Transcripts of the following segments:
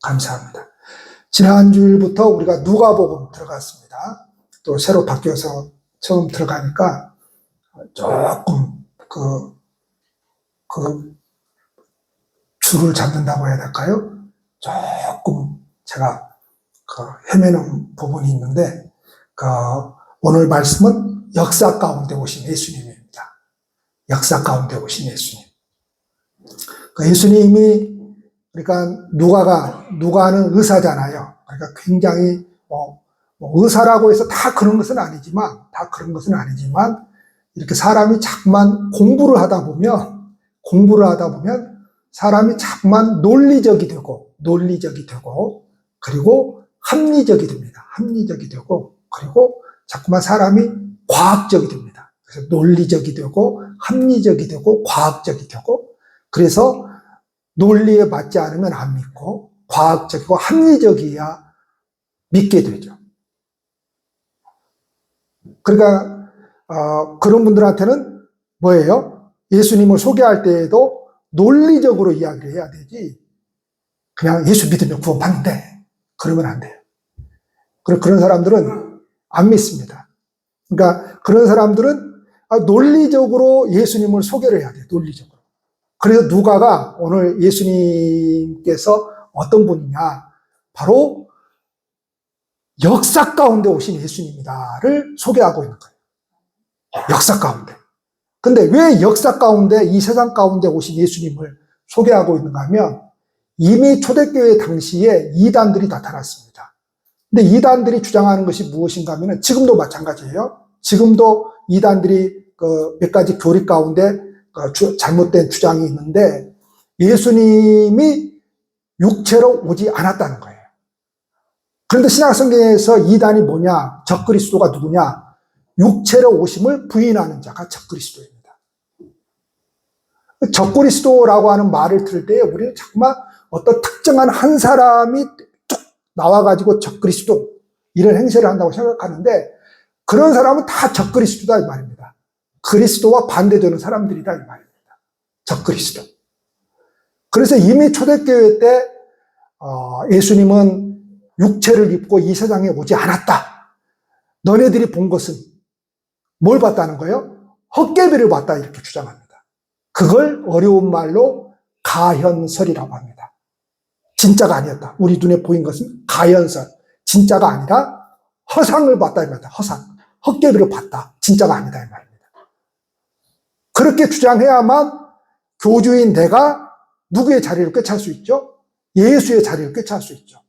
감사합니다. 지난 주일부터 우리가 누가복음 들어갔습니다. 또 새로 바뀌어서 처음 들어가니까 조금 줄을 잡는다고 해야 될까요? 조금 제가 헤매는 부분이 있는데, 오늘 말씀은 역사 가운데 오신 예수님입니다. 역사 가운데 오신 예수님. 예수님이, 그러니까 누가는 의사잖아요. 그러니까 굉장히 의사라고 해서 다 그런 것은 아니지만 이렇게 사람이 자꾸만 공부를 하다 보면 사람이 자꾸만 논리적이 되고 그리고 합리적이 됩니다. 합리적이 되고 그리고 자꾸만 사람이 과학적이 됩니다. 그래서 논리적이 되고 합리적이 되고 과학적이 되고, 그래서 논리에 맞지 않으면 안 믿고 과학적이고 합리적이어야 믿게 되죠. 그러니까 그런 분들한테는 뭐예요? 예수님을 소개할 때에도 논리적으로 이야기를 해야 되지, 그냥 예수 믿으면 구원받는데 그러면 안 돼요. 그런 사람들은 안 믿습니다. 그러니까 그런 사람들은 논리적으로 예수님을 소개를 해야 돼요. 논리적으로. 그래서 누가가 오늘 예수님께서 어떤 분이냐, 바로 역사 가운데 오신 예수님이다를 소개하고 있는 거예요. 역사 가운데. 근데 왜 역사 가운데, 이 세상 가운데 오신 예수님을 소개하고 있는가 하면, 이미 초대교회 당시에 이단들이 나타났습니다. 근데 이단들이 주장하는 것이 무엇인가 하면, 지금도 마찬가지예요. 지금도 이단들이 몇 가지 교리 가운데 잘못된 주장이 있는데, 예수님이 육체로 오지 않았다는 거예요. 그런데 신약성경에서 이단이 뭐냐, 적그리스도가 누구냐, 육체로 오심을 부인하는 자가 적그리스도입니다. 적그리스도라고 하는 말을 들을 때 우리는 자꾸만 어떤 특정한 한 사람이 쭉 나와가지고 적그리스도 이런 행세를 한다고 생각하는데, 그런 사람은 다 적그리스도다 이 말입니다. 그리스도와 반대되는 사람들이다 이 말입니다. 적그리스도. 그래서 이미 초대교회 때 예수님은 육체를 입고 이 세상에 오지 않았다. 너네들이 본 것은 뭘 봤다는 거예요? 헛개비를 봤다 이렇게 주장합니다. 그걸 어려운 말로 가현설이라고 합니다. 진짜가 아니었다. 우리 눈에 보인 것은 가현설. 진짜가 아니라 허상을 봤다 이 말이다. 허상. 헛개비를 봤다. 진짜가 아니다 이 말입니다. 그렇게 주장해야만 교주인 내가 누구의 자리를 꿰찰 수 있죠? 예수의 자리를 꿰찰 수 있죠.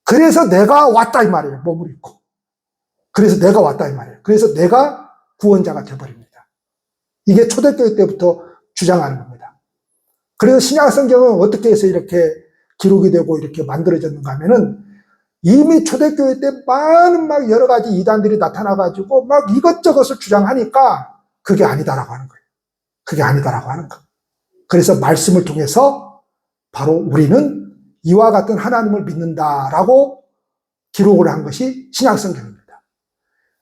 그래서 내가 왔다 이 말이에요. 몸을 입고. 그래서 내가 왔다 이 말이에요. 그래서 내가 구원자가 되어버립니다. 이게 초대교회 때부터 주장하는 겁니다. 그래서 신약성경은 어떻게 해서 이렇게 기록이 되고 이렇게 만들어졌는가 하면은, 이미 초대교회 때 많은 막 여러 가지 이단들이 나타나가지고 막 이것저것을 주장하니까 그게 아니다라고 하는 거예요. 그게 아니다라고 하는 거. 그래서 말씀을 통해서 바로 우리는 이와 같은 하나님을 믿는다라고 기록을 한 것이 신약성경입니다.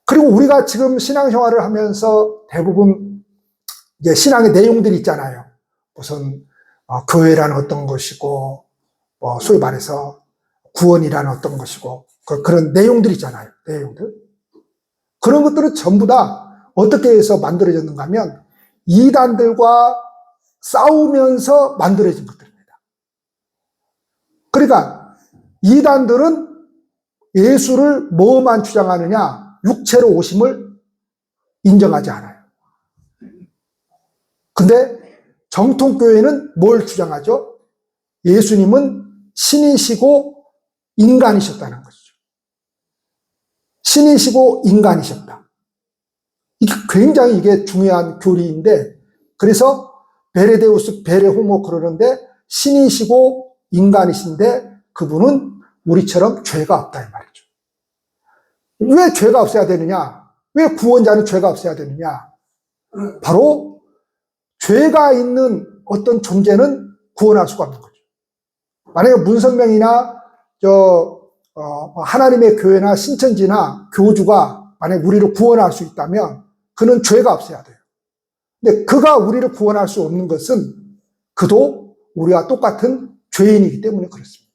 그리고 우리가 지금 신앙생활을 하면서 대부분 이제 신앙의 내용들이 있잖아요. 무슨 교회라는 어떤 것이고, 소위 말해서 구원이라는 어떤 것이고, 그런 내용들이 있잖아요. 내용들. 그런 것들은 전부 다 어떻게 해서 만들어졌는가 하면 이단들과 싸우면서 만들어진 것들입니다. 그러니까 이단들은 예수를 뭐만 주장하느냐, 육체로 오심을 인정하지 않아요. 근데 정통교회는 뭘 주장하죠? 예수님은 신이시고 인간이셨다는 것이죠. 신이시고 인간이셨다. 이게 굉장히 이게 중요한 교리인데, 그래서 베레데우스 베레호모 그러는데, 신이시고 인간이신데 그분은 우리처럼 죄가 없다 이 말이죠. 왜 죄가 없어야 되느냐? 왜 구원자는 죄가 없어야 되느냐? 바로 죄가 있는 어떤 존재는 구원할 수가 없는 거죠. 만약에 문선명이나 하나님의 교회나 신천지나 교주가 만약에 우리를 구원할 수 있다면 그는 죄가 없어야 돼요. 근데 그가 우리를 구원할 수 없는 것은 그도 우리와 똑같은 죄인이기 때문에 그렇습니다.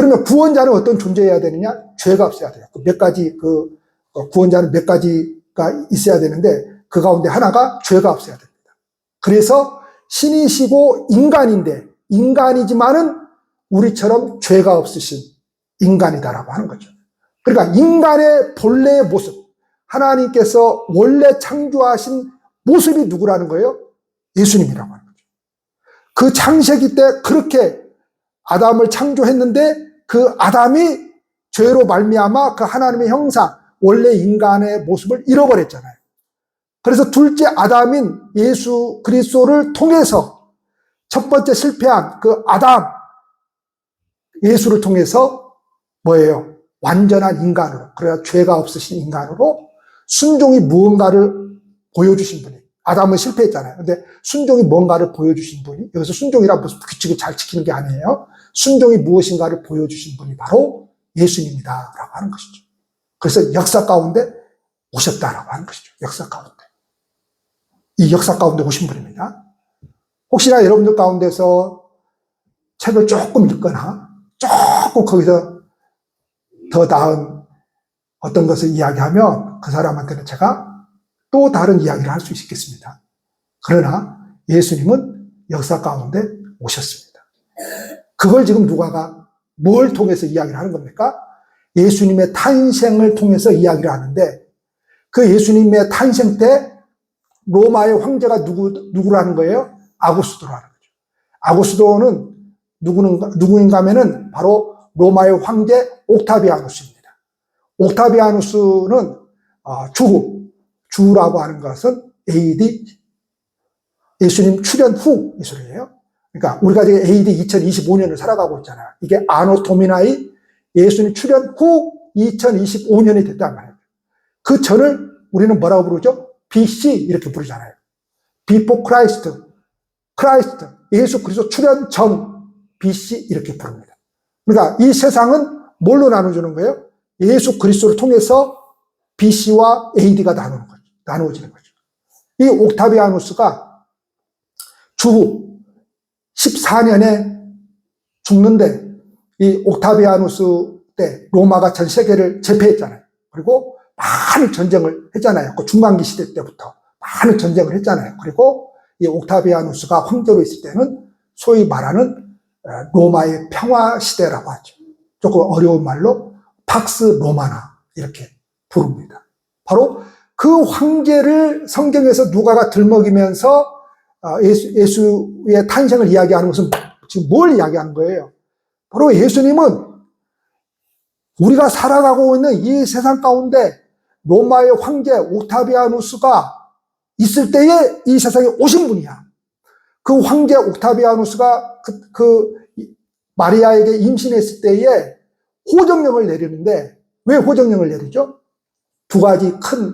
그러면 구원자는 어떤 존재여야 되느냐? 죄가 없어야 돼요. 몇 가지, 구원자는 몇 가지가 있어야 되는데, 그 가운데 하나가 죄가 없어야 됩니다. 그래서 신이시고 인간이지만은 우리처럼 죄가 없으신 인간이다라고 하는 거죠. 그러니까 인간의 본래의 모습, 하나님께서 원래 창조하신 모습이 누구라는 거예요? 예수님이라고 하는 거죠. 그 창세기 때 그렇게 아담을 창조했는데 그 아담이 죄로 말미암아 그 하나님의 형상, 원래 인간의 모습을 잃어버렸잖아요. 그래서 둘째 아담인 예수 그리스도를 통해서 첫 번째 실패한 그 아담, 예수를 통해서 뭐예요? 완전한 인간으로, 그래야 죄가 없으신 인간으로 순종이 무언가를 보여주신 분이, 아담은 실패했잖아요. 근데 순종이 뭔가를 보여주신 분이, 여기서 순종이란 무슨 규칙을 잘 지키는 게 아니에요. 순종이 무엇인가를 보여주신 분이 바로 예수님이다라고 하는 것이죠. 그래서 역사 가운데 오셨다라고 하는 것이죠. 역사 가운데. 이 역사 가운데 오신 분입니다. 혹시나 여러분들 가운데서 책을 조금 읽거나 조금 거기서 더 나은 어떤 것을 이야기하면 그 사람한테는 제가 또 다른 이야기를 할 수 있겠습니다. 그러나 예수님은 역사 가운데 오셨습니다. 그걸 지금 누가가 뭘 통해서 이야기를 하는 겁니까? 예수님의 탄생을 통해서 이야기를 하는데, 그 예수님의 탄생 때 로마의 황제가 누구라는 거예요? 아구스도라는 거죠. 아구스도는 누구인가 하면은 바로 로마의 황제 옥타비아누스입니다. 옥타비아누스는 주라고 하는 것은 AD, 예수님 출현 후 예술이에요. 그러니까 우리가 지금 AD 2025년을 살아가고 있잖아요. 이게 아노 도미나이 예수님 출현 후 2025년이 됐단 말이에요. 그 전을 우리는 뭐라고 부르죠? BC 이렇게 부르잖아요. Before Christ, 예수 그리스도 출현 전 BC 이렇게 부릅니다. 그러니까 이 세상은 뭘로 나눠주는 거예요? 예수 그리스도를 통해서 BC와 AD가 나누어지는 거죠. 이 옥타비아누스가 주후 14년에 죽는데, 이 옥타비아누스 때 로마가 전 세계를 제패했잖아요. 그리고 많은 전쟁을 했잖아요. 그 중간기 시대 때부터 많은 전쟁을 했잖아요. 그리고 이 옥타비아누스가 황제로 있을 때는 소위 말하는 로마의 평화 시대라고 하죠. 조금 어려운 말로 팍스 로마나 이렇게 부릅니다. 바로 그 황제를 성경에서 누가가 들먹이면서 예수의 탄생을 이야기하는 것은 지금 뭘 이야기하는 거예요? 바로 예수님은 우리가 살아가고 있는 이 세상 가운데 로마의 황제 옥타비아누스가 있을 때에 이 세상에 오신 분이야. 그 황제 옥타비아누스가 그 마리아에게 임신했을 때에 호정령을 내리는데, 왜 호정령을 내리죠? 두 가지 큰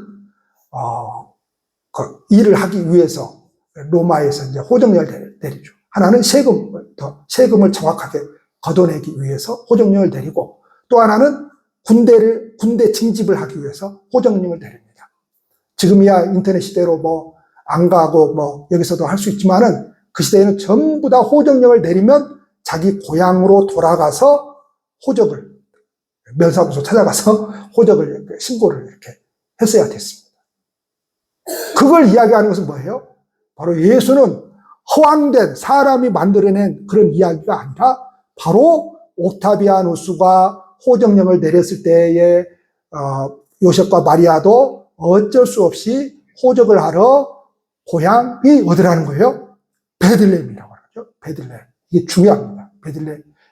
일을 하기 위해서 로마에서 이제 호정령을 내리죠. 하나는 세금을 정확하게 걷어내기 위해서 호정령을 내리고, 또 하나는 군대 징집을 하기 위해서 호정령을 내립니다. 지금이야 인터넷 시대로 안 가고 여기서도 할 수 있지만은, 그 시대에는 전부 다 호정령을 내리면 자기 고향으로 돌아가서 면사무소 찾아가서 호적을 신고를 이렇게 했어야 됐습니다. 그걸 이야기하는 것은 뭐예요? 바로 예수는 허황된 사람이 만들어낸 그런 이야기가 아니라, 바로 옥타비아누스가 호정령을 내렸을 때에 요셉과 마리아도 어쩔 수 없이 호적을 하러 고향이 어디라는 거예요? 베들레헴이라고 하죠. 베들레헴. 이게 중요합니다.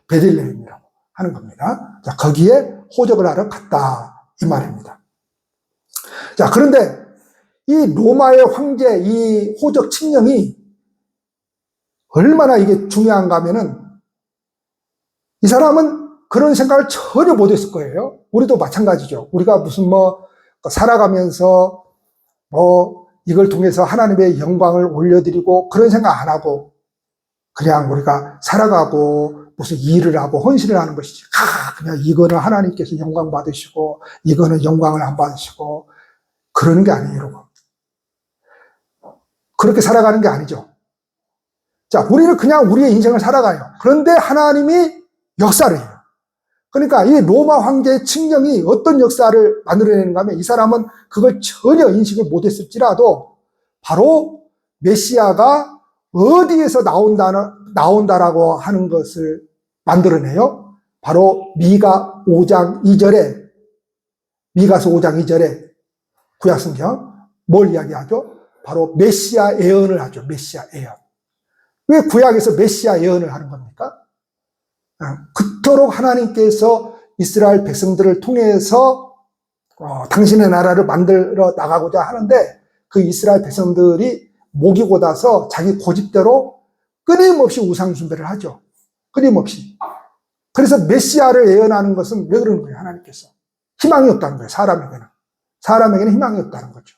베들레헴이라고 하는 겁니다. 자, 거기에 호적을 하러 갔다 이 말입니다. 자, 그런데 이 로마의 황제 이 호적 칙령이 얼마나 이게 중요한가 하면은, 이 사람은 그런 생각을 전혀 못했을 거예요. 우리도 마찬가지죠. 우리가 무슨 살아가면서 이걸 통해서 하나님의 영광을 올려드리고 그런 생각 안 하고, 그냥 우리가 살아가고 무슨 일을 하고 헌신을 하는 것이지, 그냥 이거는 하나님께서 영광 받으시고 이거는 영광을 안 받으시고 그러는 게 아니에요, 여러분. 그렇게 살아가는 게 아니죠. 자, 우리는 그냥 우리의 인생을 살아가요. 그런데 하나님이 역사를 해요. 그러니까 이 로마 황제의 칙령이 어떤 역사를 만들어내는가 하면 이 사람은 그걸 전혀 인식을 못했을지라도 바로 메시아가 어디에서 나온다라고 하는 것을 만들어내요. 바로 미가 5장 2절에, 미가서 5장 2절에 구약성경 뭘 이야기하죠? 바로 메시아 예언을 하죠. 메시아 예언. 왜 구약에서 메시아 예언을 하는 겁니까? 그토록 하나님께서 이스라엘 백성들을 통해서 당신의 나라를 만들어 나가고자 하는데 그 이스라엘 백성들이 목이 곧아서 자기 고집대로 끊임없이 우상 숭배를 하죠. 끊임없이. 그래서 메시아를 예언하는 것은 왜 그러는 거예요? 하나님께서. 희망이 없다는 거예요. 사람에게는. 사람에게는 희망이 없다는 거죠.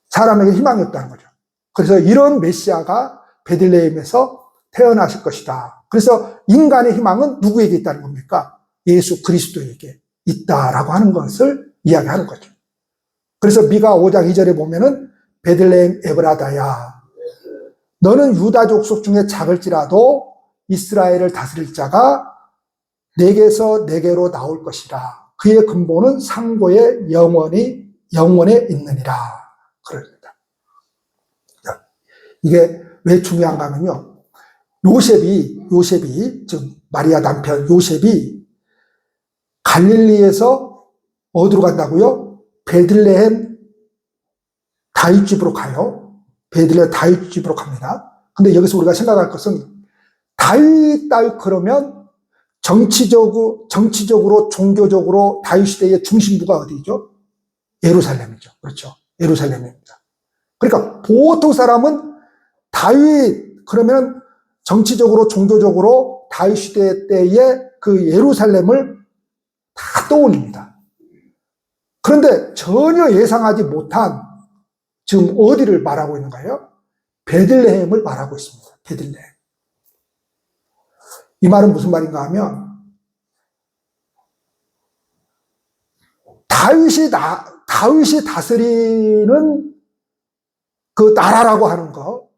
사람에게 희망이 없다는 거죠. 그래서 이런 메시아가 베들레헴에서 태어나실 것이다. 그래서 인간의 희망은 누구에게 있다는 겁니까? 예수 그리스도에게 있다라고 하는 것을 이야기하는 거죠. 그래서 미가 5장 2절에 보면은 베들레헴 에브라다야, 너는 유다 족속 중에 작을지라도 이스라엘을 다스릴 자가 내게서 내게로 나올 것이라. 그의 근본은 상고의 영원에 있느니라. 그럽니다. 이게 왜 중요한가 하면요. 요셉이, 즉 마리아 남편 요셉이 갈릴리에서 어디로 간다고요? 베들레헴 다윗 집으로 가요. 베들레헴 다윗 집으로 갑니다. 근데 여기서 우리가 생각할 것은 다윗 그러면 정치적으로, 종교적으로 다윗 시대의 중심부가 어디죠? 예루살렘이죠. 그렇죠. 예루살렘입니다. 그러니까 보통 사람은 다윗 그러면 정치적으로, 종교적으로 다윗 시대 때의 그 예루살렘을 다 떠올립니다. 그런데 전혀 예상하지 못한 지금 어디를 말하고 있는가요? 베들레헴을 말하고 있습니다. 베들레헴. 이 말은 무슨 말인가 하면 다윗이 다스리는 그 나라라고 하는 것,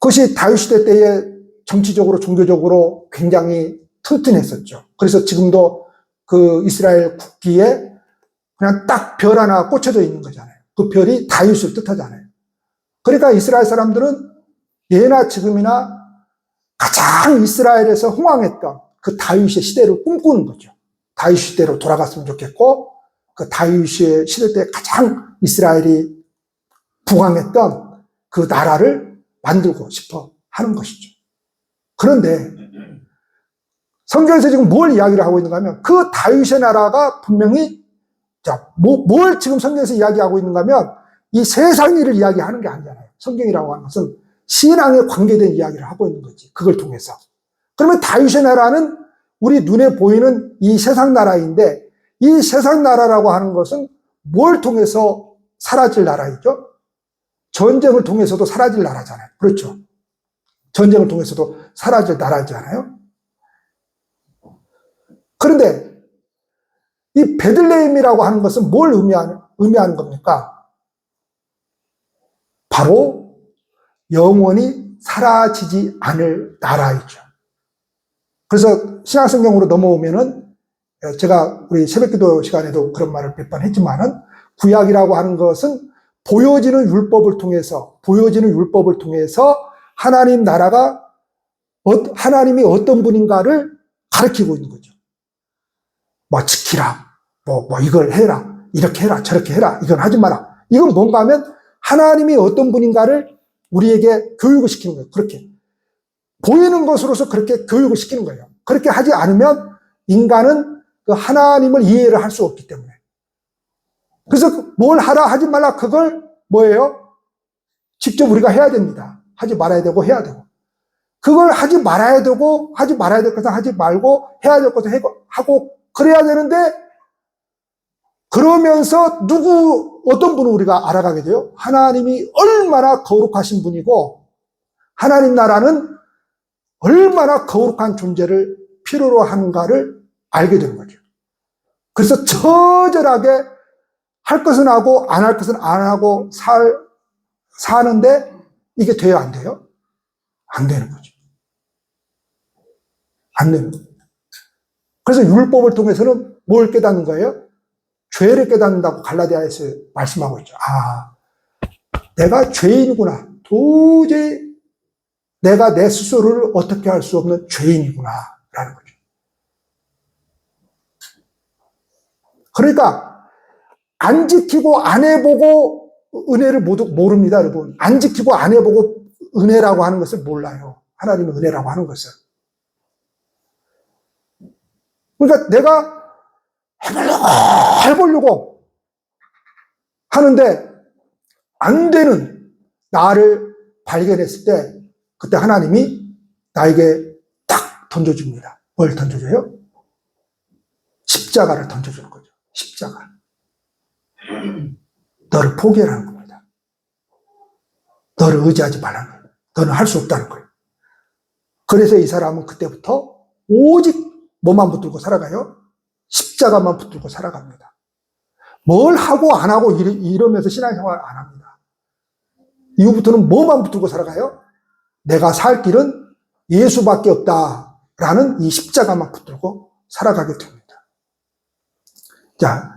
그것이 다윗 시대 때에 정치적으로, 종교적으로 굉장히 튼튼했었죠. 그래서 지금도 그 이스라엘 국기에 그냥 딱 별 하나 꽂혀져 있는 거잖아요. 그 별이 다윗을 뜻하잖아요. 그러니까 이스라엘 사람들은 예나 지금이나 가장 이스라엘에서 흥왕했던 그 다윗의 시대를 꿈꾸는 거죠. 다윗 시대로 돌아갔으면 좋겠고, 그 다윗의 시대 때 가장 이스라엘이 부강했던 그 나라를 만들고 싶어 하는 것이죠. 그런데 성경에서 지금 뭘 이야기를 하고 있는가 하면 그 다윗의 나라가 분명히 뭘 지금 성경에서 이야기하고 있는가 하면 이 세상 일을 이야기하는 게 아니잖아요. 성경이라고 하는 것은 신앙에 관계된 이야기를 하고 있는 거지. 그걸 통해서. 그러면 다윗의 나라는 우리 눈에 보이는 이 세상 나라인데 이 세상 나라라고 하는 것은 뭘 통해서 사라질 나라이죠? 전쟁을 통해서도 사라질 나라잖아요. 그렇죠. 전쟁을 통해서도 사라질 나라잖아요. 그런데 이 베들레헴이라고 하는 것은 뭘 의미하는 겁니까? 바로 영원히 사라지지 않을 나라이죠. 그래서 신약성경으로 넘어오면은 제가 우리 새벽기도 시간에도 그런 말을 몇 번 했지만은 구약이라고 하는 것은 보여지는 율법을 통해서 하나님 나라가 하나님이 어떤 분인가를 가르치고 있는 거죠. 뭐 지키라, 뭐 이걸 해라, 이렇게 해라, 저렇게 해라, 이건 하지 마라. 이건 뭔가 하면 하나님이 어떤 분인가를 우리에게 교육을 시키는 거예요. 그렇게 보이는 것으로서 그렇게 교육을 시키는 거예요. 그렇게 하지 않으면 인간은 그 하나님을 이해를 할 수 없기 때문에. 그래서 뭘 하라 하지 말라 그걸 뭐예요? 직접 우리가 해야 됩니다. 하지 말아야 되고 해야 되고. 그걸 하지 말아야 되고 하지 말아야 될 것은 하지 말고 해야 될 것은 하고 그래야 되는데 그러면서 어떤 분을 우리가 알아가게 돼요? 하나님이 얼마나 거룩하신 분이고 하나님 나라는 얼마나 거룩한 존재를 필요로 하는가를 알게 되는 거죠. 그래서 처절하게 할 것은 하고 안 할 것은 안 하고 사는데 이게 돼요, 안 돼요? 안 되는 거죠. 안 되는 거죠. 그래서 율법을 통해서는 뭘 깨닫는 거예요? 죄를 깨닫는다고 갈라디아에서 말씀하고 있죠. 아, 내가 죄인이구나. 도저히 내가 내 스스로를 어떻게 할 수 없는 죄인이구나 라는 거죠. 그러니까 안 지키고 안 해보고 은혜를 모릅니다, 여러분. 안 지키고 안 해보고 은혜라고 하는 것을 몰라요. 하나님의 은혜라고 하는 것을. 그러니까 내가 해보려고 하는데 안 되는 나를 발견했을 때 그때 하나님이 나에게 딱 던져줍니다. 뭘 던져줘요? 십자가를 던져주는 거죠. 십자가. 너를 포기하라는 겁니다. 너를 의지하지 말라는 거예요. 너는 할 수 없다는 거예요. 그래서 이 사람은 그때부터 오직 뭐만 붙들고 살아가요? 십자가만 붙들고 살아갑니다. 뭘 하고 안 하고 이러면서 신앙생활 안 합니다. 이후부터는 뭐만 붙들고 살아가요? 내가 살 길은 예수밖에 없다라는 이 십자가만 붙들고 살아가게 됩니다. 자,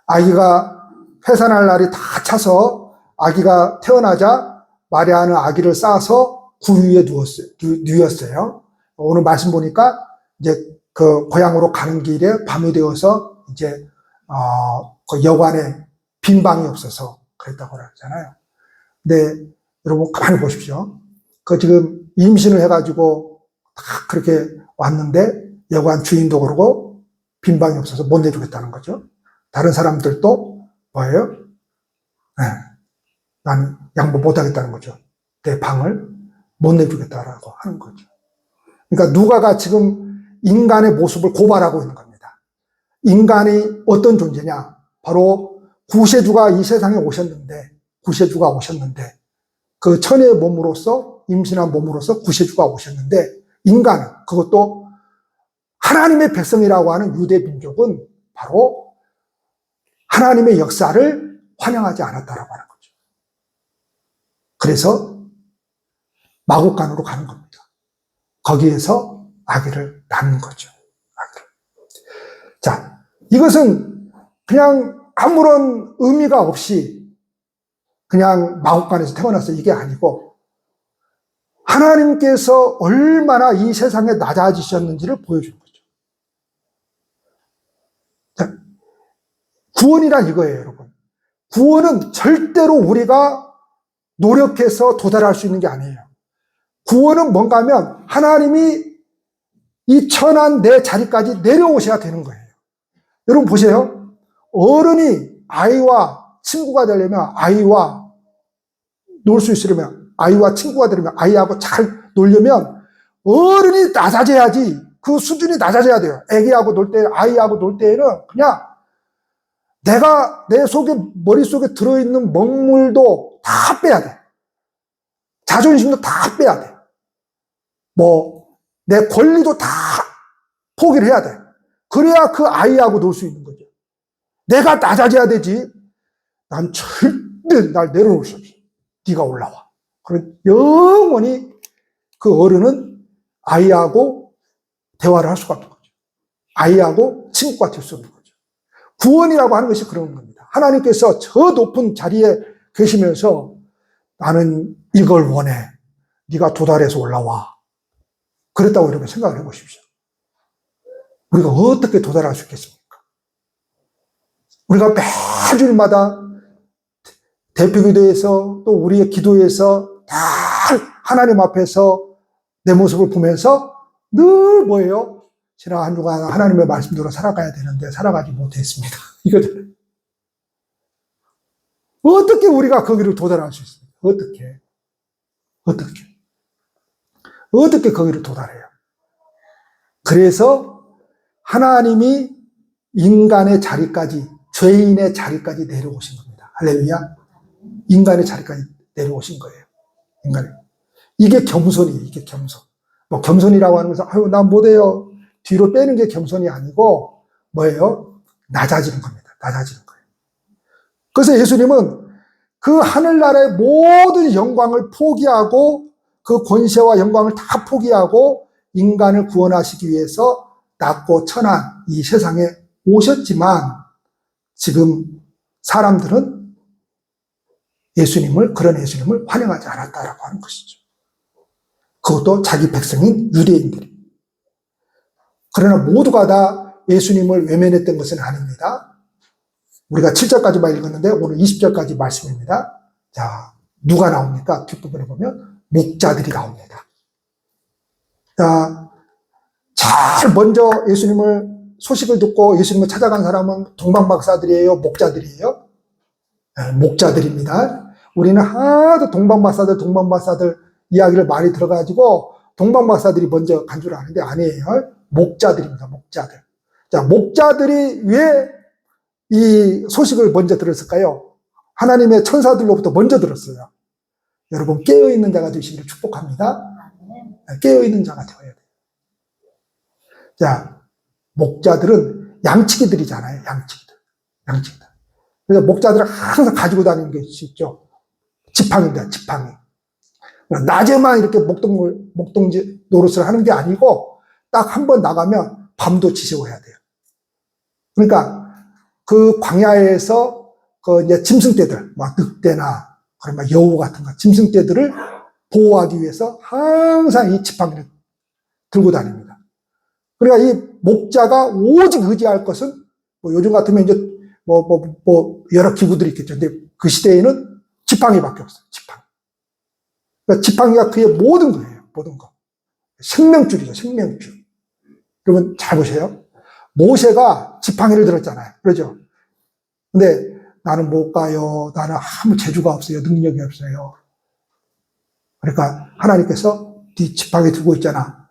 아기가 회산할 날이 다 차서 아기가 태어나자 마리아는 아기를 싸서 굴 위에 누웠어요. 오늘 말씀 보니까 이제 그 고향으로 가는 길에 밤이 되어서 이제 그 여관에 빈 방이 없어서 그랬다고 그러잖아요. 근데 여러분 가만히 보십시오. 그 지금 임신을 해가지고 다 그렇게 왔는데 여관 주인도 그러고 빈 방이 없어서 못 내주겠다는 거죠. 다른 사람들도 뭐예요? 네, 나는 양보 못 하겠다는 거죠. 내 방을 못 내주겠다라고 하는 거죠. 그러니까 누가가 지금 인간의 모습을 고발하고 있는 겁니다. 인간이 어떤 존재냐? 바로 구세주가 이 세상에 오셨는데, 구세주가 오셨는데, 그 천의 몸으로서, 임신한 몸으로서 구세주가 오셨는데, 인간은, 그것도 하나님의 백성이라고 하는 유대 민족은 바로 하나님의 역사를 환영하지 않았다라고 하는 거죠. 그래서 마국간으로 가는 겁니다. 거기에서 아기를 낳는 거죠. 아기를. 자, 이것은 그냥 아무런 의미가 없이 그냥 마국간에서 태어났어 이게 아니고 하나님께서 얼마나 이 세상에 낮아지셨는지를 보여주는 거죠. 자, 구원이란 이거예요, 여러분. 구원은 절대로 우리가 노력해서 도달할 수 있는 게 아니에요. 구원은 뭔가 하면 하나님이 이 천한 내 자리까지 내려오셔야 되는 거예요. 여러분 보세요. 어른이 아이와 친구가 되려면 아이와 놀 수 있으려면 아이와 친구가 되려면 아이하고 잘 놀려면 어른이 낮아져야지 그 수준이 낮아져야 돼요. 애기하고 놀 때, 아이하고 놀 때에는 그냥 내가 내 속에, 머릿속에 들어있는 먹물도 다 빼야 돼. 자존심도 다 빼야 돼. 내 권리도 다 포기를 해야 돼. 그래야 그 아이하고 놀 수 있는 거죠. 내가 낮아져야 되지. 난 절대 날 내려놓을 수 없어. 네가 올라와. 그럼 영원히 그 어른은 아이하고 대화를 할 수가 없는 거죠. 아이하고 친구가 될 수 없는 거죠. 구원이라고 하는 것이 그런 겁니다. 하나님께서 저 높은 자리에 계시면서 나는 이걸 원해. 네가 도달해서 올라와. 그랬다고 여러분 생각을 해보십시오. 우리가 어떻게 도달할 수 있겠습니까? 우리가 매주일마다 대표기도에서 또 우리의 기도에서 다 하나님 앞에서 내 모습을 보면서 늘 뭐예요? 지난 한 주간 하나님의 말씀대로 살아가야 되는데 살아가지 못했습니다. 이거잖아요. 어떻게 우리가 거기를 도달할 수 있습니까? 어떻게 거기를 도달해요? 그래서 하나님이 인간의 자리까지, 죄인의 자리까지 내려오신 겁니다. 할렐루야. 인간의 자리까지 내려오신 거예요. 이게 겸손이에요. 이게 겸손. 겸손이라고 하는 것은, 아유, 난 못해요. 뒤로 빼는 게 겸손이 아니고, 뭐예요? 낮아지는 겁니다. 낮아지는 거예요. 그래서 예수님은 그 하늘나라의 모든 영광을 포기하고, 그 권세와 영광을 다 포기하고, 인간을 구원하시기 위해서 낮고 천한 이 세상에 오셨지만 지금 사람들은 그런 예수님을 환영하지 않았다라고 하는 것이죠. 그것도 자기 백성인 유대인들이. 그러나 모두가 다 예수님을 외면했던 것은 아닙니다. 우리가 7절까지만 읽었는데 오늘 20절까지 말씀입니다. 자, 누가 나옵니까? 뒷부분에 보면 목자들이 나옵니다. 자, 제일 먼저 소식을 듣고 예수님을 찾아간 사람은 동방박사들이에요? 목자들이에요? 네, 목자들입니다. 우리는 하도 동방박사들 이야기를 많이 들어가지고 동방박사들이 먼저 간 줄 아는데 아니에요. 목자들입니다. 목자들. 자, 목자들이 왜 이 소식을 먼저 들었을까요? 하나님의 천사들로부터 먼저 들었어요. 여러분 깨어있는 자가 되시기를 축복합니다. 깨어있는 자가 되어야 돼요. 자, 목자들은 양치기들이잖아요. 양치기들. 그래서 목자들은 항상 가지고 다니는 것이 있죠. 지팡이입니다. 지팡이. 낮에만 이렇게 목동지 노릇을 하는 게 아니고 딱 한 번 나가면 밤도 지새워야 돼요. 그러니까 그 광야에서 그 이제 짐승떼들, 막 늑대나 그런 여우 같은 거, 짐승떼들을 보호하기 위해서 항상 이 지팡이를 들고 다닙니다. 그러니까 이 목자가 오직 의지할 것은 뭐 요즘 같으면 이제 여러 기구들이 있겠죠. 근데 그 시대에는 지팡이밖에 없어요. 지팡이. 그러니까 지팡이가 그의 모든 거예요. 모든 거. 생명줄이죠. 생명줄. 여러분 잘 보세요. 모세가 지팡이를 들었잖아요. 그러죠? 근데 나는 못 가요. 나는 아무 재주가 없어요. 능력이 없어요. 그러니까 하나님께서 네 지팡이 들고 있잖아.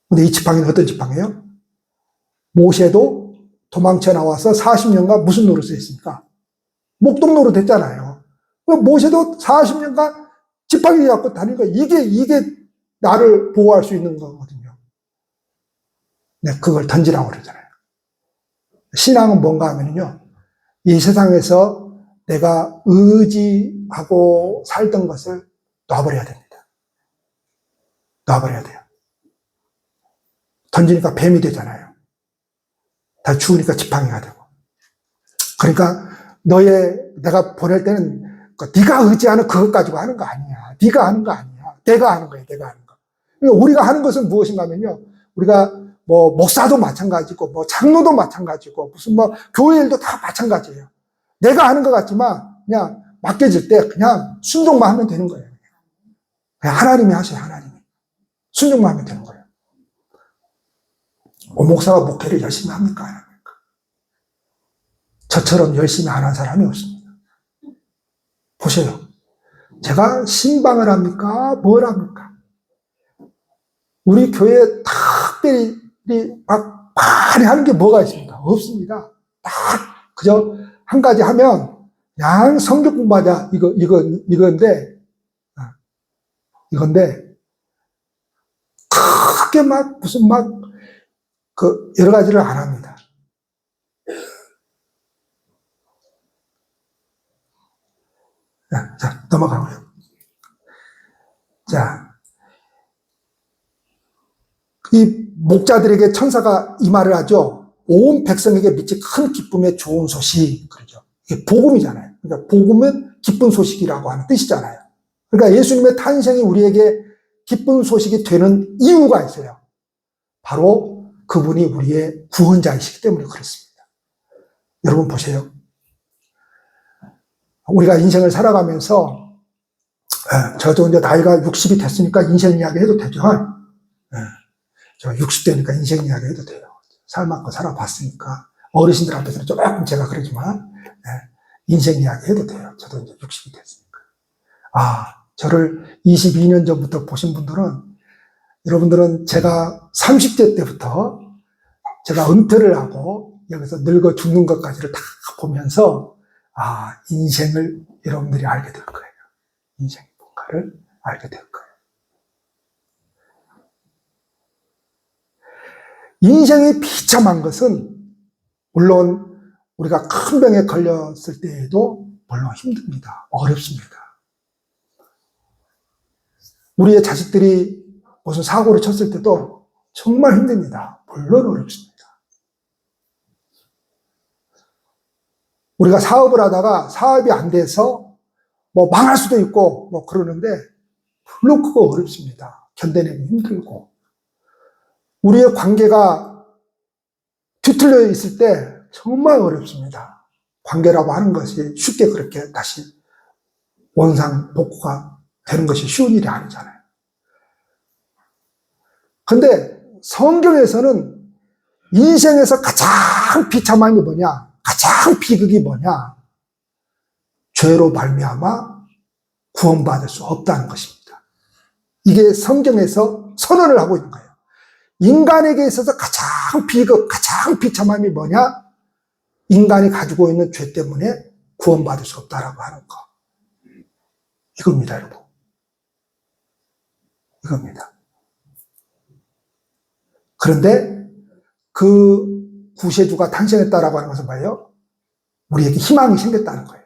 근데 이 지팡이는 어떤 지팡이에요? 모세도 도망쳐 나와서 40년간 무슨 노릇을 했습니까? 목동 노릇 했잖아요. 모세도 40년간 지팡이 갖고 다니는 거 이게 나를 보호할 수 있는 거거든요. 네, 그걸 던지라고 그러잖아요. 신앙은 뭔가 하면요. 이 세상에서 내가 의지하고 살던 것을 놔버려야 됩니다. 놔버려야 돼요. 던지니까 뱀이 되잖아요. 다 죽으니까 지팡이가 되고. 그러니까 내가 보낼 때는 네가 의지하는 그것 가지고 하는 거 아니야. 네가 하는 거 아니야. 내가 하는 거야. 내가 하는 거. 그러니까 우리가 하는 것은 무엇인가 하면요. 우리가 목사도 마찬가지고, 장로도 마찬가지고, 무슨 교회 일도 다 마찬가지예요. 내가 하는 것 같지만, 그냥 맡겨질 때 그냥 순종만 하면 되는 거예요. 그냥 하나님이 하세요, 하나님이. 순종만 하면 되는 거예요. 목사가 목회를 열심히 합니까? 안 합니까? 저처럼 열심히 안 한 사람이 없습니다. 보세요. 제가 신방을 합니까? 뭘 합니까? 우리 교회에 특별히 막 많이 하는 게 뭐가 있습니까? 없습니다. 딱 그저 한 가지 하면 그냥 성경 공부하자 이건데 크게 무슨 여러 가지를 안 합니다. 자, 넘어가고요. 자, 이 목자들에게 천사가 이 말을 하죠. 온 백성에게 미치 큰 기쁨의 좋은 소식. 그러죠. 이게 복음이잖아요. 그러니까 복음은 기쁜 소식이라고 하는 뜻이잖아요. 그러니까 예수님의 탄생이 우리에게 기쁜 소식이 되는 이유가 있어요. 바로 그분이 우리의 구원자이시기 때문에 그렇습니다. 여러분 보세요. 우리가 인생을 살아가면서 저도 이제 나이가 60이 됐으니까 인생 이야기 해도 되죠. 저 60대니까 인생 이야기 해도 돼요. 살만큼 살아봤으니까. 어르신들 앞에서는 조금 제가 그러지만 인생 이야기 해도 돼요. 저도 이제 60이 됐으니까. 저를 22년 전부터 보신 분들은, 여러분들은 제가 30대 때부터 제가 은퇴를 하고 여기서 늙어 죽는 것까지를 다 보면서 인생을 여러분들이 알게 될 거예요. 인생이 뭔가를 알게 될 거예요. 인생이 비참한 것은 물론 우리가 큰 병에 걸렸을 때에도 물론 힘듭니다. 어렵습니다. 우리의 자식들이 무슨 사고를 쳤을 때도 정말 힘듭니다. 물론 어렵습니다. 우리가 사업을 하다가 사업이 안 돼서 뭐 망할 수도 있고 뭐 그러는데 물론 그거 어렵습니다. 견뎌내기 힘들고. 우리의 관계가 뒤틀려 있을 때 정말 어렵습니다. 관계라고 하는 것이 쉽게 그렇게 다시 원상복구가 되는 것이 쉬운 일이 아니잖아요. 근데 성경에서는 인생에서 가장 비참한 게 뭐냐? 가장 비극이 뭐냐? 죄로 말미암아 구원받을 수 없다는 것입니다. 이게 성경에서 선언을 하고 있는 거예요. 인간에게 있어서 가장 비극, 가장 비참함이 뭐냐? 인간이 가지고 있는 죄 때문에 구원받을 수 없다라고 하는 거. 이겁니다, 여러분. 이겁니다. 그런데 그 구세주가 탄생했다라고 하는 것은 뭐예요? 우리에게 희망이 생겼다는 거예요.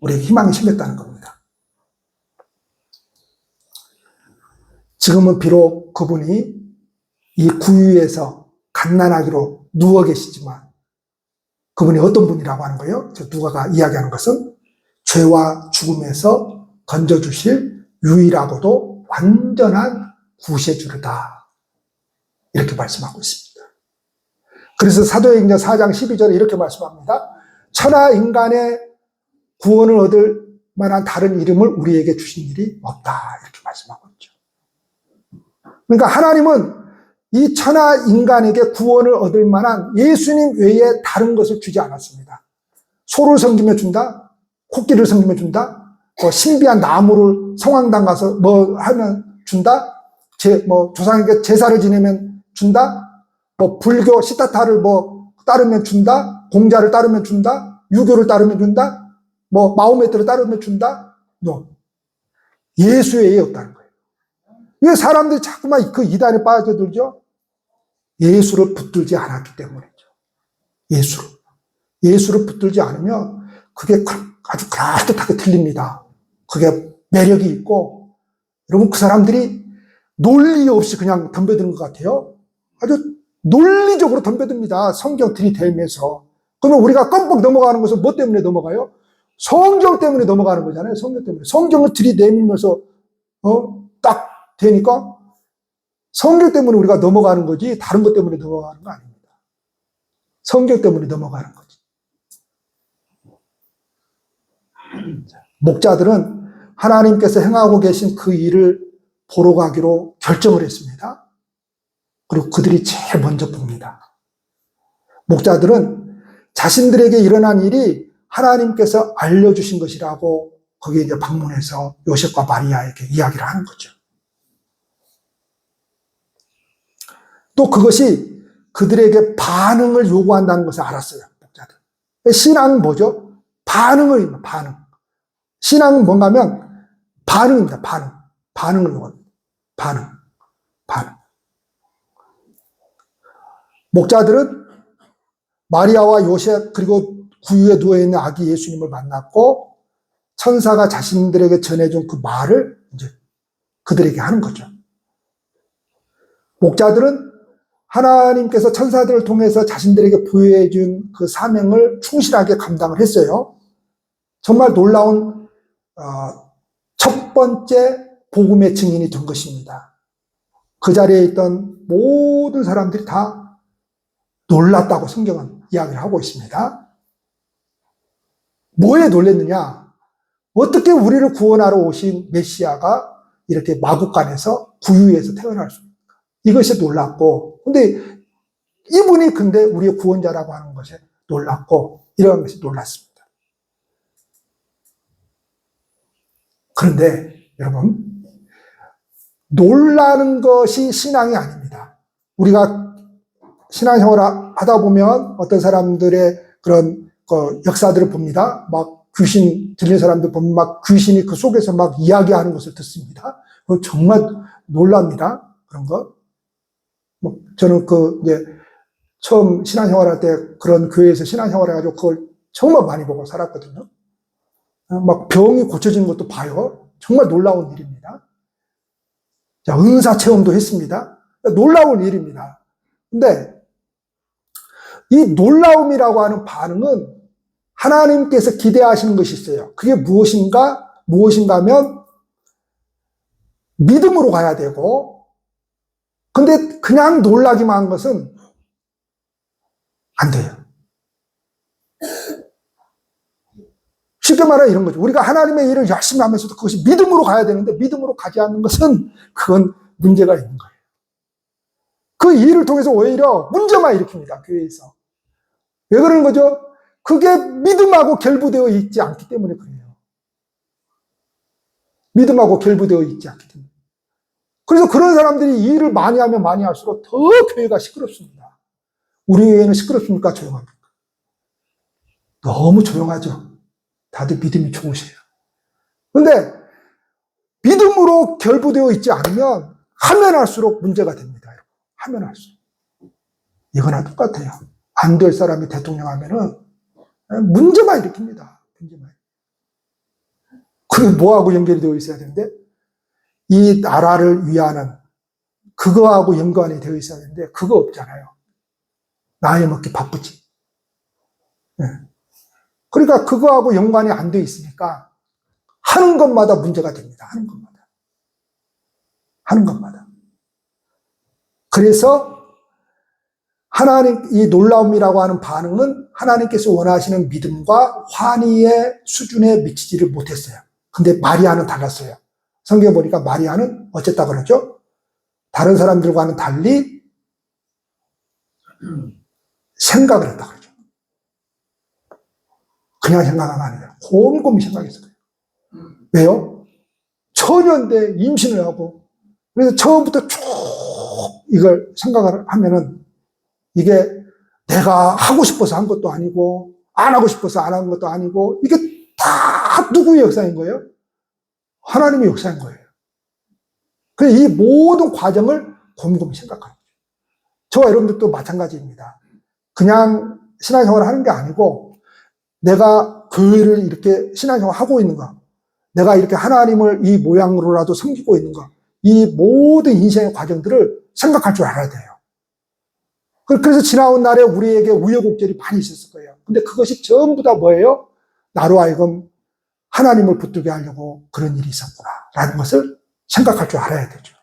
우리에게 희망이 생겼다는 겁니다. 지금은 비록 그분이 이 구유에서 갓난아기로 누워 계시지만 그분이 어떤 분이라고 하는 거예요? 누가가 이야기하는 것은 죄와 죽음에서 건져주실 유일하고도 완전한 구세주르다. 이렇게 말씀하고 있습니다. 그래서 사도행전 4장 12절에 이렇게 말씀합니다. 천하 인간의 구원을 얻을 만한 다른 이름을 우리에게 주신 일이 없다. 이렇게 말씀하고 있죠. 그러니까 하나님은 이 천하 인간에게 구원을 얻을 만한 예수님 외에 다른 것을 주지 않았습니다. 소를 섬기며 준다? 코끼리를 섬기며 준다? 뭐 신비한 나무를 성황당 가서 뭐 하면 준다? 조상에게 제사를 지내면 준다? 뭐 불교 시타타를 뭐 따르면 준다? 공자를 따르면 준다? 유교를 따르면 준다? 뭐 마호메트를 따르면 준다? 예수 외에 없다는 거예요. 왜 사람들이 자꾸만 그 이단에 빠져들죠? 예수를 붙들지 않았기 때문이죠. 예수를 붙들지 않으면 그게 아주 그럴듯하게 들립니다. 그게 매력이 있고, 여러분 그 사람들이 논리 없이 그냥 덤벼드는 것 같아요. 아주 논리적으로 덤벼듭니다. 성경 들이대면서. 그러면 우리가 껌뻑 넘어가는 것은 뭐 때문에 넘어가요? 성경 때문에 넘어가는 거잖아요. 성경 때문에. 성경을 들이대면서 딱 되니까 성경 때문에 우리가 넘어가는 거지 다른 것 때문에 넘어가는 거 아닙니다. 성경 때문에 넘어가는 거지. 목자들은 하나님께서 행하고 계신 그 일을 보러 가기로 결정을 했습니다. 그리고 그들이 제일 먼저 봅니다. 목자들은 자신들에게 일어난 일이 하나님께서 알려주신 것이라고 거기에 이제 방문해서 요셉과 마리아에게 이야기를 하는 거죠. 또 그것이 그들에게 반응을 요구한다는 것을 알았어요. 목자들. 신앙은 뭐죠? 반응. 신앙은 뭔가 하면 반응입니다. 반응을 요구합니다. 반응. 목자들은 마리아와 요셉 그리고 구유에 누워있는 아기 예수님을 만났고 천사가 자신들에게 전해준 그 말을 이제 그들에게 하는 거죠. 목자들은 하나님께서 천사들을 통해서 자신들에게 부여해준 그 사명을 충실하게 감당을 했어요. 정말 놀라운 첫 번째 복음의 증인이 된 것입니다. 그 자리에 있던 모든 사람들이 다 놀랐다고 성경은 이야기를 하고 있습니다. 뭐에 놀랐느냐? 어떻게 우리를 구원하러 오신 메시아가 이렇게 마국간에서 구유에서 태어날 수 있습니까? 이것이 놀랐고, 근데 이분이 근데 우리의 구원자라고 하는 것에 놀랐고, 이런 것이 놀랐습니다. 그런데 여러분, 놀라는 것이 신앙이 아닙니다. 우리가 신앙생활을 하다 보면 어떤 사람들의 그런 역사들을 봅니다. 막 귀신 들린 사람들 보면 막 귀신이 그 속에서 막 이야기하는 것을 듣습니다. 정말 놀랍니다. 그런 거. 저는 이제 처음 신앙생활할 때 그런 교회에서 신앙생활 해가지고 그걸 정말 많이 보고 살았거든요. 막 병이 고쳐지는 것도 봐요. 정말 놀라운 일입니다. 자, 은사 체험도 했습니다. 놀라운 일입니다. 근데 이 놀라움이라고 하는 반응은 하나님께서 기대하시는 것이 있어요. 그게 무엇인가 하면 믿음으로 가야 되고, 근데 그냥 놀라기만 한 것은 안 돼요. 쉽게 말하면 이런 거죠. 우리가 하나님의 일을 열심히 하면서도 그것이 믿음으로 가야 되는데 믿음으로 가지 않는 것은 그건 문제가 있는 거예요. 그 일을 통해서 오히려 문제만 일으킵니다. 교회에서. 왜 그러는 거죠? 그게 믿음하고 결부되어 있지 않기 때문에 그래요. 믿음하고 결부되어 있지 않기 때문에. 그래서 그런 사람들이 이 일을 많이 하면 많이 할수록 더 교회가 시끄럽습니다. 우리 교회는 시끄럽습니까? 조용합니까? 너무 조용하죠. 다들 믿음이 좋으세요. 그런데 믿음으로 결부되어 있지 않으면 하면 할수록 문제가 됩니다. 하면 할수록. 이거나 똑같아요. 안 될 사람이 대통령 하면은 문제만 일으킵니다. 문제만. 그게 뭐하고 연결이 되어 있어야 되는데 이 나라를 위하는 그거하고 연관이 되어 있어야 되는데 그거 없잖아요. 나이 먹기 바쁘지. 네. 그러니까 그거하고 연관이 안 되어 있으니까 하는 것마다 문제가 됩니다. 하는 것마다. 하는 것마다. 그래서 하나님, 이 놀라움이라고 하는 반응은 하나님께서 원하시는 믿음과 환희의 수준에 미치지를 못했어요. 근데 마리아는 달랐어요. 성경 보니까 마리아는 어쨌다 그러죠? 다른 사람들과는 달리 생각을 했다 그러죠. 그냥 생각하면 아니에요. 곰곰이 생각했어요. 왜요? 처녀인데 임신을 하고, 그래서 처음부터 쭉 이걸 생각을 하면은 이게 내가 하고 싶어서 한 것도 아니고, 안 하고 싶어서 안 한 것도 아니고, 이게 다 누구의 역사인 거예요? 하나님의 역사인 거예요. 그래서 이 모든 과정을 곰곰이 생각하는 거죠. 저와 여러분들도 마찬가지입니다. 그냥 신앙생활을 하는 게 아니고, 내가 교회를 이렇게 신앙생활 하고 있는가, 내가 이렇게 하나님을 이 모양으로라도 섬기고 있는가, 이 모든 인생의 과정들을 생각할 줄 알아야 돼요. 그래서 지나온 날에 우리에게 우여곡절이 많이 있었을 거예요. 근데 그것이 전부 다 뭐예요? 나로 하여금 하나님을 붙들게 하려고 그런 일이 있었구나 라는 것을 생각할 줄 알아야 되죠.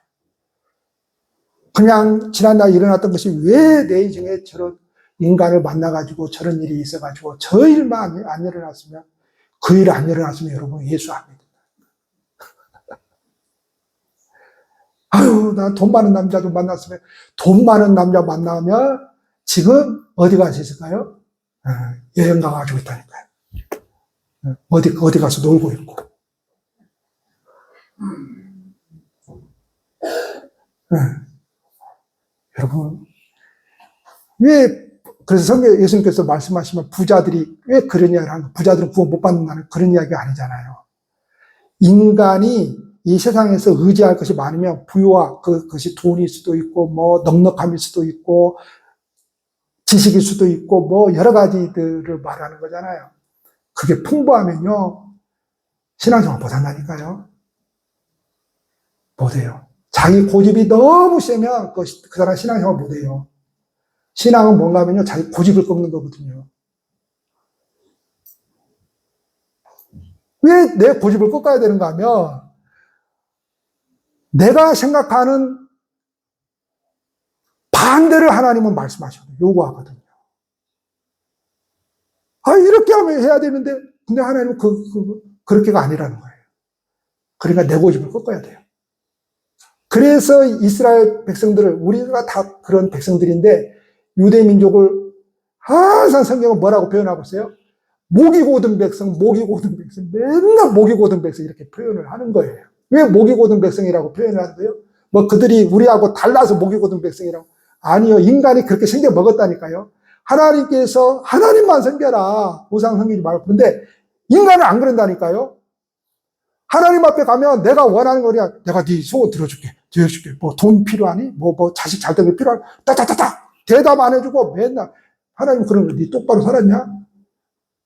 그냥 지난날 일어났던 것이 왜 내 인생에 저런 인간을 만나가지고 저런 일이 있어가지고 저 일만 안 일어났으면, 그 일 안 일어났으면 여러분 예수 안 믿는다. 아유, 난 돈 많은 남자 좀 만났으면, 돈 많은 남자 만나면 지금 어디 가서 있을까요? 여행 가가지고 있다니까요. 어디 가서 놀고 있고. 여러분, 그래서 성경 예수님께서 말씀하시면 부자들이 왜 그런 이야기를 하는 거예요? 부자들은 구원 못 받는다는 그런 이야기가 아니잖아요. 인간이 이 세상에서 의지할 것이 많으면 부유와 그것이 돈일 수도 있고, 뭐, 넉넉함일 수도 있고, 지식일 수도 있고, 뭐, 여러 가지들을 말하는 거잖아요. 그게 풍부하면요, 신앙생활 못한다니까요. 못해요. 자기 고집이 너무 세면 그 사람 신앙생활 못해요. 신앙은 뭔가 하면요, 자기 고집을 꺾는 거거든요. 왜 내 고집을 꺾어야 되는가 하면, 내가 생각하는 반대를 하나님은 말씀하시거든요. 요구하거든요. 이렇게 하면 해야 되는데, 근데 하나님은 그렇게가 아니라는 거예요. 그러니까 내 고집을 꺾어야 돼요. 그래서 이스라엘 백성들을, 우리가 다 그런 백성들인데, 유대 민족을 항상 성경은 뭐라고 표현하고 있어요? 목이 고든 백성, 맨날 목이 고든 백성 이렇게 표현을 하는 거예요. 왜 목이 고든 백성이라고 표현을 하는 거예요? 뭐 그들이 우리하고 달라서 목이 고든 백성이라고. 아니요. 인간이 그렇게 생겨 먹었다니까요. 하나님께서 하나님만 섬겨라. 우상 섬기지 말고. 그런데 인간은 안 그런다니까요. 하나님 앞에 가면 내가 원하는 거냐. 내가 네 소원 들어줄게. 뭐 돈 필요하니? 뭐 자식 잘 되는 게 필요하니? 따따따따. 대답 안 해주고 맨날 하나님 그런 거 네 똑바로 살았냐?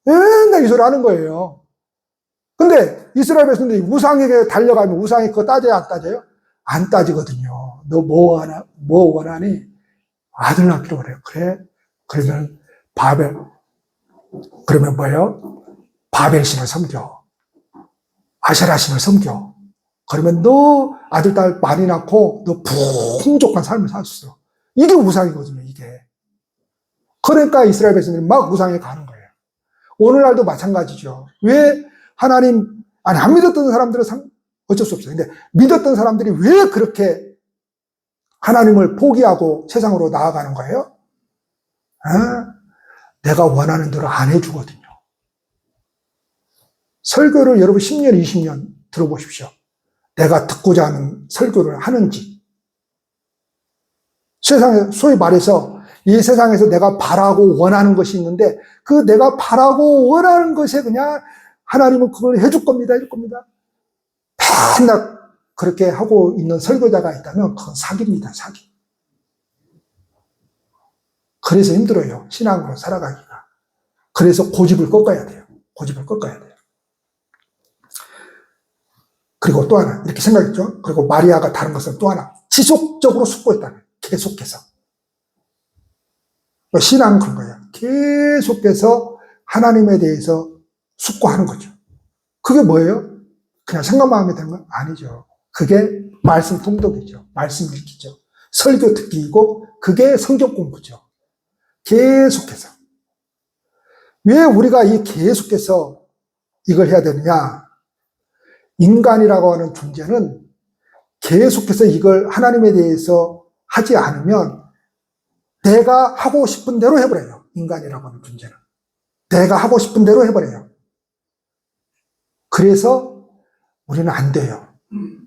맨날 이 소리 하는 거예요. 근데 이스라엘 백성들이 우상에게 달려가면 우상이 그거 따져야 안 따져요? 안 따지거든요. 너 뭐 원하니? 아들 낳기로 그래요. 그래? 그러면 그러면 뭐예요? 바벨 신을 섬겨. 아세라 신을 섬겨. 그러면 너 아들, 딸 많이 낳고 너 풍족한 삶을 살 수 있어. 이게 우상이거든요, 이게. 그러니까 이스라엘 백성들이 막 우상에 가는 거예요. 오늘날도 마찬가지죠. 왜 하나님, 안 믿었던 사람들은 어쩔 수 없어요. 근데 믿었던 사람들이 왜 그렇게 하나님을 포기하고 세상으로 나아가는 거예요? 내가 원하는 대로 안 해주거든요. 설교를 여러분 10년, 20년 들어보십시오. 내가 듣고자 하는 설교를 하는지. 세상에, 소위 말해서 이 세상에서 내가 바라고 원하는 것이 있는데 그 내가 바라고 원하는 것에 그냥 하나님은 그걸 해줄 겁니다, 해줄 겁니다. 맨날 그렇게 하고 있는 설교자가 있다면 그건 사기입니다, 사기. 그래서 힘들어요, 신앙으로 살아가기가. 그래서 고집을 꺾어야 돼요. 고집을 꺾어야 돼요. 그리고 또 하나, 이렇게 생각했죠. 그리고 마리아가 다른 것은 또 하나, 지속적으로 숙고했다는 거예요. 계속해서. 신앙은 그런 거예요. 계속해서 하나님에 대해서 숙고하는 거죠. 그게 뭐예요? 그냥 생각만 하면 되는 건 아니죠. 그게 말씀 통독이죠. 말씀 읽기죠. 설교 듣기이고 그게 성경 공부죠. 계속해서. 왜 우리가 이 계속해서 이걸 해야 되느냐? 인간이라고 하는 존재는 계속해서 이걸 하나님에 대해서 하지 않으면 내가 하고 싶은 대로 해버려요. 인간이라고 하는 존재는. 내가 하고 싶은 대로 해버려요. 그래서 우리는 안 돼요.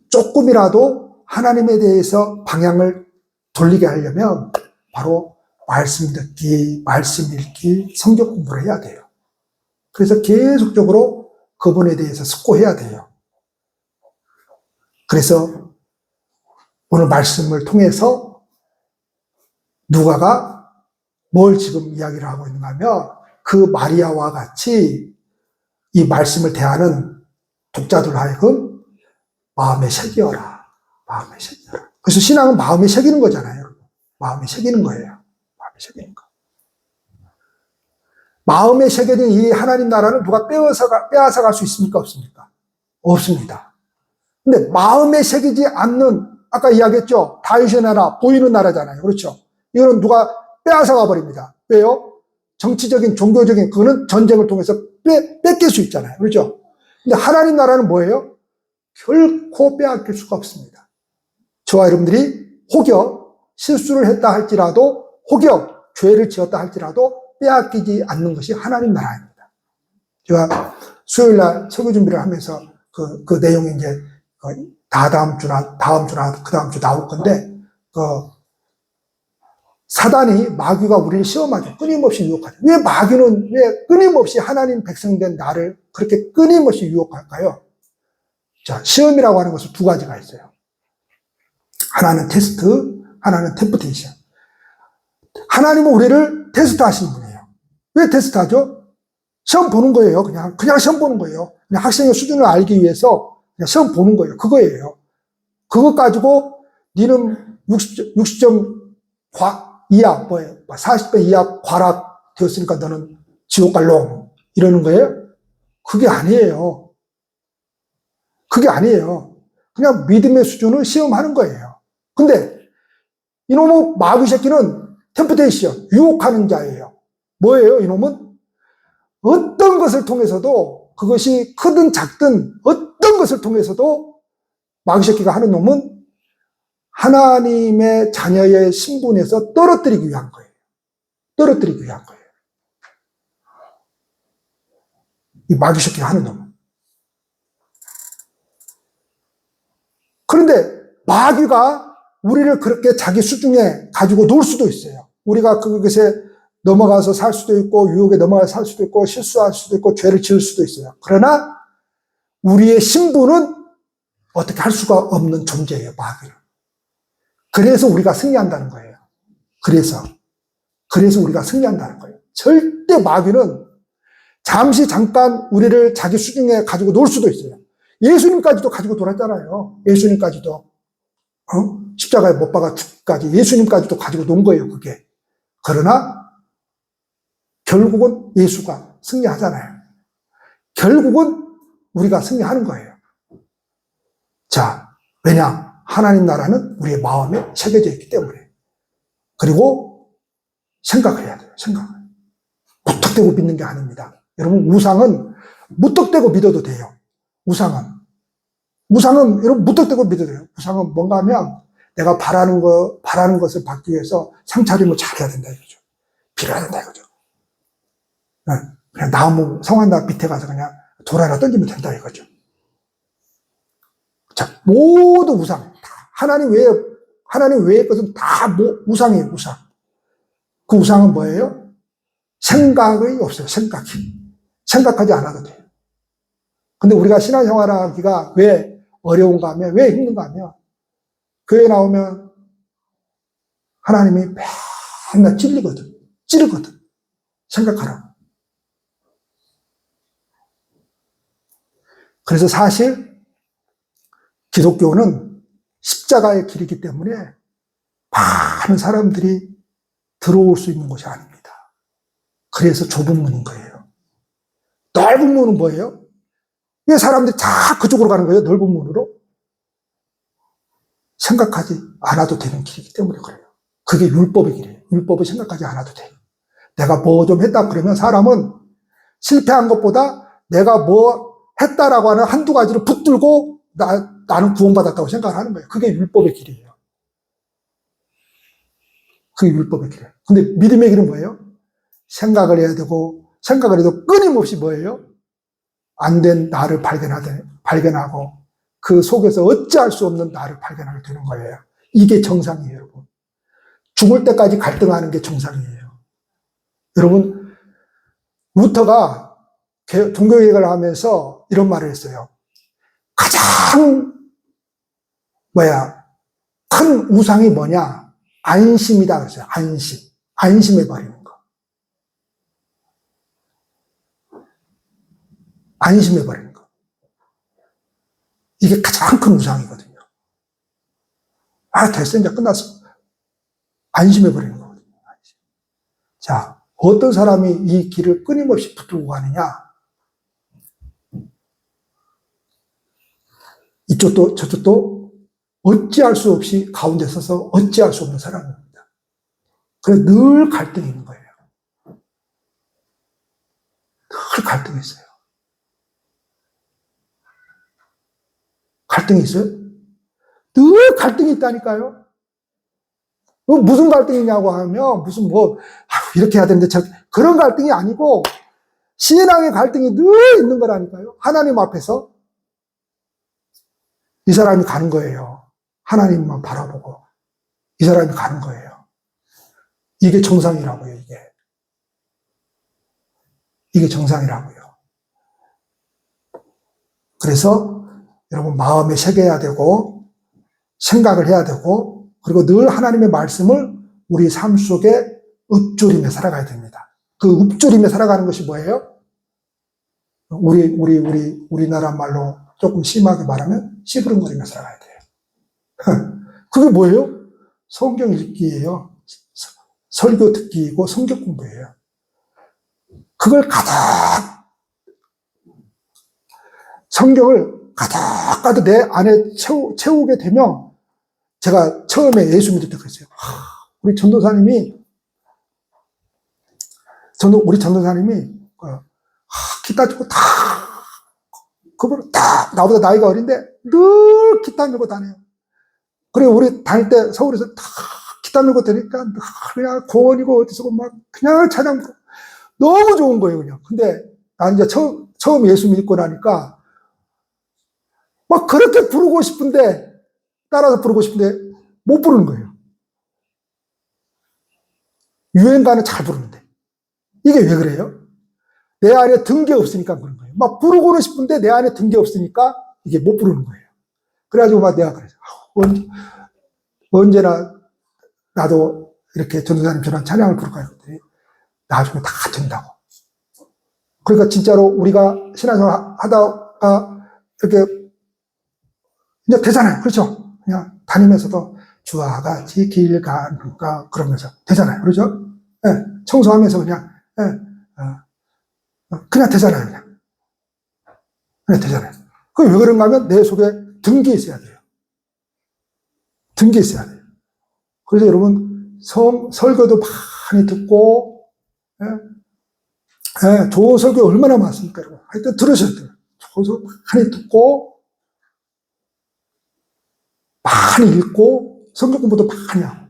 조금이라도 하나님에 대해서 방향을 돌리게 하려면 바로 말씀 듣기, 말씀 읽기, 성경 공부를 해야 돼요. 그래서 계속적으로 그분에 대해서 숙고해야 돼요. 그래서 오늘 말씀을 통해서 누가가 뭘 지금 이야기를 하고 있는가 하면 그 마리아와 같이 이 말씀을 대하는 독자들 하여금 마음에 새겨라. 마음에 새겨라. 그래서 신앙은 마음에 새기는 거잖아요. 마음에 새기는 거예요. 마음에 새기는 거. 마음에 새겨진 이 하나님 나라는 누가 빼앗아 갈 수 있습니까? 없습니까? 없습니다. 근데 마음에 새기지 않는, 아까 이야기했죠? 다윗의 나라, 보이는 나라잖아요. 그렇죠? 이거는 누가 빼앗아 가버립니다. 왜요? 정치적인, 종교적인, 그거는 전쟁을 통해서 뺏길 수 있잖아요. 그렇죠? 근데 하나님 나라는 뭐예요? 결코 빼앗길 수가 없습니다. 저와 여러분들이 혹여 실수를 했다 할지라도, 혹여 죄를 지었다 할지라도 빼앗기지 않는 것이 하나님 나라입니다. 제가 수요일 날 설교 준비를 하면서 그 내용이 이제 다음 주나 그 다음 주 나올 건데, 사단이, 마귀가 우리를 시험하죠. 끊임없이 유혹하죠. 왜 마귀는 왜 끊임없이 하나님 백성된 나를 그렇게 끊임없이 유혹할까요? 자, 시험이라고 하는 것은 두 가지가 있어요. 하나는 테스트, 하나는 템프테이션. 하나님은 우리를 테스트 하시는 분이에요. 왜 테스트 하죠? 시험 보는 거예요. 그냥 시험 보는 거예요. 그냥 학생의 수준을 알기 위해서 그냥 시험 보는 거예요. 그거예요. 그것 가지고 니는 60점 이하, 뭐예요? 40배 이하 과락 되었으니까 너는 지옥 갈롱. 이러는 거예요? 그게 아니에요. 그게 아니에요. 그냥 믿음의 수준을 시험하는 거예요. 근데 이놈의 마귀 새끼는 템프테이션, 유혹하는 자예요. 뭐예요? 이놈은 어떤 것을 통해서도, 그것이 크든 작든 어떤 것을 통해서도 마귀 새끼가 하는 놈은 하나님의 자녀의 신분에서 떨어뜨리기 위한 거예요. 떨어뜨리기 위한 거예요. 이 마귀 새끼가 하는 놈은. 그런데 마귀가 우리를 그렇게 자기 수중에 가지고 놀 수도 있어요. 우리가 그것에 넘어가서 살 수도 있고, 유혹에 넘어가서 살 수도 있고, 실수할 수도 있고, 죄를 지을 수도 있어요. 그러나 우리의 신분은 어떻게 할 수가 없는 존재예요, 마귀는. 그래서 우리가 승리한다는 거예요. 그래서 우리가 승리한다는 거예요. 절대 마귀는 잠깐 우리를 자기 수중에 가지고 놀 수도 있어요. 예수님까지도 가지고 놀았잖아요. 예수님까지도. 십자가에 못 박아 죽기까지 예수님까지도 가지고 논 거예요, 그게. 그러나 결국은 예수가 승리하잖아요. 결국은 우리가 승리하는 거예요. 자, 왜냐? 하나님 나라는 우리의 마음에 새겨져 있기 때문에. 그리고 생각을 해야 돼요. 생각을. 무턱대고 믿는 게 아닙니다. 여러분, 우상은 무턱대고 믿어도 돼요. 우상은 여러분 무턱대고 믿어도 돼요. 우상은 뭔가 하면 내가 바라는 것을 받기 위해서 상차림을 잘해야 된다 이거죠. 빌어야 된다 이거죠. 그냥 나무 성한나 밑에 가서 그냥 돌 하나 던지면 된다 이거죠. 자, 모두 우상. 하나님 외의 것은 다 우상이에요, 우상. 그 우상은 뭐예요? 생각이 없어요, 생각이. 생각하지 않아도 돼요. 근데 우리가 신앙생활하기가 왜 어려운가 하면, 왜 힘든가 하면, 교회 나오면 하나님이 맨날 찌르거든. 생각하라고. 그래서 사실 기독교는 십자가의 길이기 때문에 많은 사람들이 들어올 수 있는 곳이 아닙니다. 그래서 좁은 문인 거예요. 넓은 문은 뭐예요? 왜 사람들이 다 그쪽으로 가는 거예요? 넓은 문으로? 생각하지 않아도 되는 길이기 때문에 그래요. 그게 율법의 길이에요. 율법을 생각하지 않아도 돼요. 내가 뭐 좀 했다 그러면 사람은 실패한 것보다 내가 뭐 했다라고 하는 한두 가지를 붙들고 나는 구원받았다고 생각을 하는 거예요. 그게 율법의 길이에요. 그게 율법의 길이에요. 근데 믿음의 길은 뭐예요? 생각을 해야 되고, 생각을 해도 끊임없이 뭐예요? 안 된 나를 발견하고, 그 속에서 어찌할 수 없는 나를 발견하게 되는 거예요. 이게 정상이에요, 여러분. 죽을 때까지 갈등하는 게 정상이에요. 여러분, 루터가 종교개혁을 하면서 이런 말을 했어요. 가장 큰 우상이 뭐냐? 안심이다 그랬어요. 안심해버리는 거. 안심해버리는 거. 이게 가장 큰 우상이거든요. 됐어, 이제 끝났어. 안심해버리는 거거든요. 자, 어떤 사람이 이 길을 끊임없이 붙들고 가느냐? 이쪽도 저쪽도 어찌할 수 없이 가운데 서서 어찌할 수 없는 사람입니다. 그래서 늘 갈등이 있는 거예요. 늘 갈등이 있어요. 갈등이 있어요? 늘 갈등이 있다니까요. 무슨 갈등이냐고 하면 무슨 이렇게 해야 되는데 그런 갈등이 아니고 신앙의 갈등이 늘 있는 거라니까요. 하나님 앞에서 이 사람이 가는 거예요. 하나님만 바라보고 이 사람이 가는 거예요. 이게 정상이라고요. 이게 정상이라고요. 그래서 여러분 마음에 새겨야 되고 생각을 해야 되고 그리고 늘 하나님의 말씀을 우리 삶 속에 읊조리며 살아가야 됩니다. 그 읊조리며 살아가는 것이 뭐예요? 우리나라 말로 조금 심하게 말하면 시부름거리며 살아가야 돼요. 그게 뭐예요? 성경 읽기예요. 설교 듣기이고 성경 공부예요. 그걸 성경을 가득 내 안에 채우게 되면 제가 처음에 예수 믿을 때 그랬어요. 우리 전도사님이 기타 치고 그걸 나보다 나이가 어린데 늘 기타 밀고 다녀요. 그리고 우리 다닐 때 서울에서 기타 밀고 다니까 그냥 고원이고 어디서 막 그냥 찬양 부르고 너무 좋은 거예요, 그냥. 근데 난 이제 처음 예수 믿고 나니까 막 그렇게 부르고 싶은데 따라서 부르고 싶은데 못 부르는 거예요. 유행가는 잘 부르는데. 이게 왜 그래요? 내 안에 든 게 없으니까 그런 거예요. 막 부르고는 싶은데 내 안에 든 게 없으니까 이게 못 부르는 거예요. 그래가지고 막 내가 그래서 언제나 나도 이렇게 전도사님처럼 찬양을 부를까 했더니 나중에 다 된다고. 그러니까 진짜로 우리가 신앙생활 하다가 이렇게 이제 되잖아요. 그렇죠? 그냥 다니면서도 주와 같이 길 가는가 그러면서 되잖아요. 그러죠? 예, 청소하면서 그냥 그냥 되잖아요. 그냥 되잖아요. 그게 왜 그런가 하면 내 속에 든게 있어야 돼요. 든게 있어야 돼요. 그래서 여러분 설교도 많이 듣고 좋은 설교 얼마나 많습니까, 여러분? 하여튼 들으셔야 돼요. 좋은 설교 많이 듣고 많이 읽고 성경 공부도 많이 하고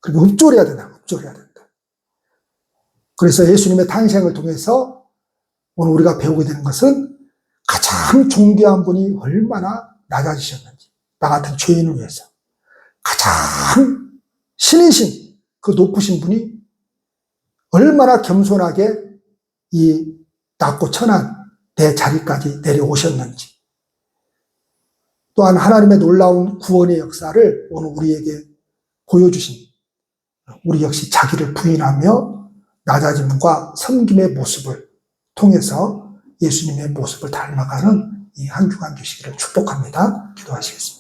그리고 읊조려야 된다. 읊조려야 된다. 그래서 예수님의 탄생을 통해서 오늘 우리가 배우게 되는 것은 가장 존귀한 분이 얼마나 낮아지셨는지, 나 같은 죄인을 위해서 가장 신이신 그 높으신 분이 얼마나 겸손하게 이 낮고 천한 내 자리까지 내려오셨는지, 또한 하나님의 놀라운 구원의 역사를 오늘 우리에게 보여주신, 우리 역시 자기를 부인하며 낮아짐과 섬김의 모습을 통해서 예수님의 모습을 닮아가는 이 한 주간 되시기를 축복합니다. 기도하시겠습니다.